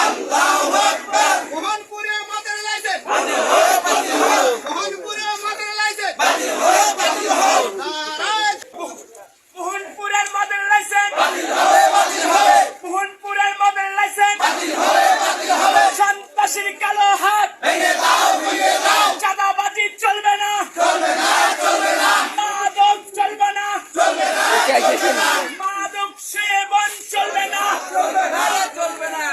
আল্লাহু আকবার মোহনপুরে মদের লাইসেন্স বাতিল হোক বাতিল হোক মোহনপুরে মদের লাইসেন্স বাতিল হোক বাতিল হোক নারায়ণ মোহনপুরের মদের লাইসেন্স বাতিল হবে বাতিল হবে মোহনপুরের মদের লাইসেন্স বাতিল হবে বাতিল হবে সন্ত্রাসীর কালো হাত ভেঙে দাও ভেঙে দাও চাঁদাবাজি চলবে না চলবে না চলবে না মাদক চলবে না চলবে না চলবে না মাদক সেবন চলবে না চলবে না চলবে না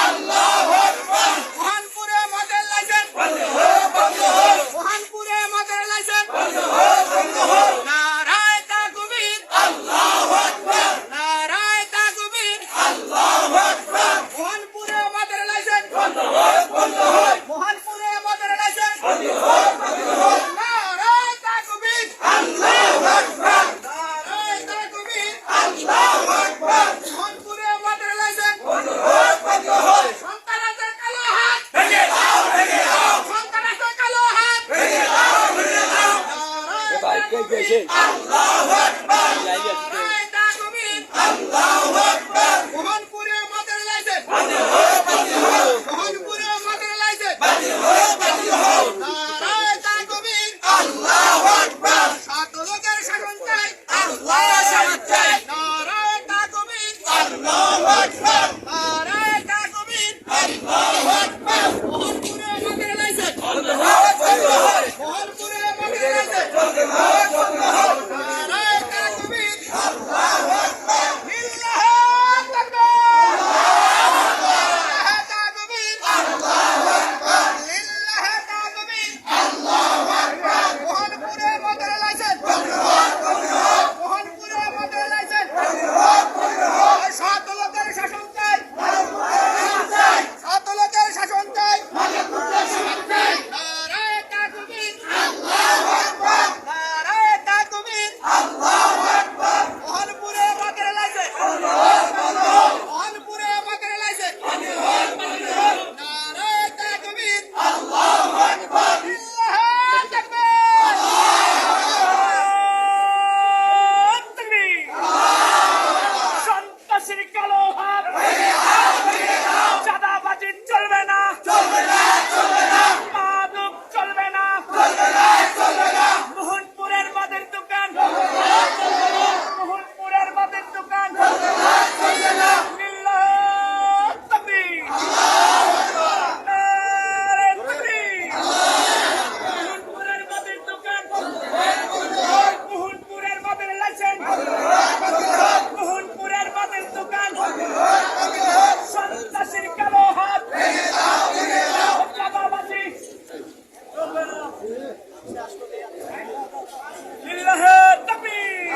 আল্লাহু আকবার মোহনপুরে মদের লাইসেন্স বাতিল হোক বাতিল হোক মোহনপুরে মদের লাইসেন্স বাতিল হোক বাতিল হোক নারায়ণ তাকবীর আল্লাহু আকবার নারায়ণ তাকবীর আল্লাহু আকবার মোহনপুরে মদের লাইসেন্স বন্ধ হোক বন্ধ হোক মোহনপুরে মদের লাইসেন্স বাতিল হোক বাতিল হোক নারায়ণ তাকবীর আল্লাহু আকবার নারায়ণ তাকবীর আল্লাহু আকবার মোহনপুরে মদের লাইসেন্স বন্ধ হোক বন্ধ হোক সন্ত্রাসের কালো হাত ভেঙে দাও ভেঙে দাও সন্ত্রাসের কালো হাত ভেঙে দাও ভেঙে দাও নারায়ণ তাকবীর আল্লাহু আকবার নারায়ণ তাকবীর আল্লাহু আকবার মোহনপুরে মদের লাইসেন্স বাতিল হোক বাতিল হোক মোহনপুরে মদের লাইসেন্স বাতিল হোক বাতিল হোক নারায়ণ তাকবীর আল্লাহু আকবার সাত লোকের শাসন চাই আল্লাহ শান্তি চাই নারায়ণ তাকবীর আল্লাহু আকবার নারায়ণ তাকবীর আল্লাহু আকবার মোহনপুরে মদের লাইসেন্স বন্ধ হোক বন্ধ হোক মোহনপুরে মদের লাইসেন্স বন্ধ হোক বন্ধ হোক নারায়ণ তাকবীর আল্লাহু আকবার লিল্লাহ তাকবীর লিল্লাহ তাকবীর আল্লাহু আকবার লিল্লাহ তাকবীর আল্লাহু আকবার মোহনপুরে মদের লাইসেন্স বন্ধ হোক বন্ধ হোক মোহনপুরে মদের লাইসেন্স বন্ধ হোক বন্ধ হোক সাত লোকের শাসন চাই চাই সাত লোকের শাসন চাই চাই নারায়ণ তাকবীর আল্লাহু আকবার নারায়ণ তাকবীর আল্লাহু আকবার মোহনপুরে মদের লাইসেন্স বন্ধ হোক বন্ধ হোক মোহনপুরে মদের লাইসেন্স বন্ধ হোক বন্ধ হোক নারায়ণ তাকবীর আল্লাহু আকবার লিল্লাহ তাকবীর তাকবীর সন্ত্রাসীর কালো হাত চাঁদাবাজি চলবে না চলবে না চলবে না মাদক চলবে না চলবে না চলবে না মোহনপুরের মদের দোকান মোহনপুরের মদের দোকান চলবে না লিল্লাহ তাকবীর নারায়ণ তাকবীর মোহনপুরের মদের দোকান মোহনপুরের মদের লাইসেন্স মোহনপুরের মদের দোকান সন্ত্রাসীর কালো হাত চাঁদাবাজি লিল্লাহ তাকবীর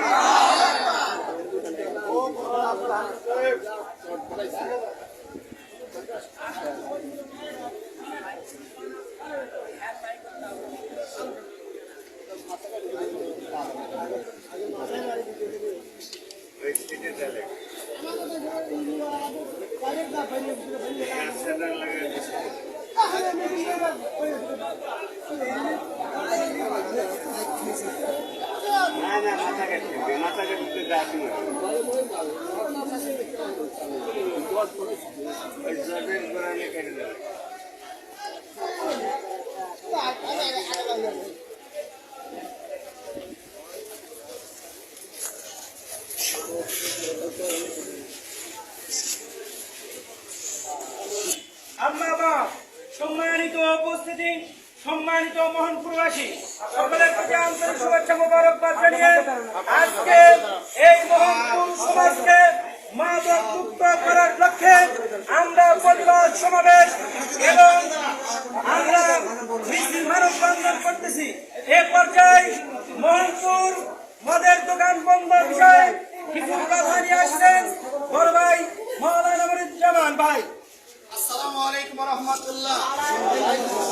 আল্লাহ সম্মানিত উপস্থিতি, সম্মানিত মোহনপুরবাসী, সকলের প্রতি আন্তরিক শুভেচ্ছা মোবারকবাদ জানিয়ে আজকে এই মোহনপুর সমাজকে মাদক মুক্ত করার লক্ষ্যে আমরা প্রতিবাদ সমাবেশ এবং আমরা মিছিল মানববন্ধন করতেছি। এ পর্যায়ে মোহনপুর মদের দোকান বন্ধ বিষয়ে কিছু কথা নিয়ে আসছেন বড় ভাই মাওলানা মনিরুজ্জামান ভাই। আসসালামু আলাইকুম ওয়া রাহমাতুল্লাহ।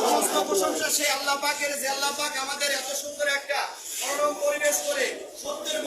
সমস্ত প্রশংসা সেই আল্লাহ পাকের, যে আল্লাহ পাক আমাদের এত সুন্দর একটা মনোরম পরিবেশ করে সত্যের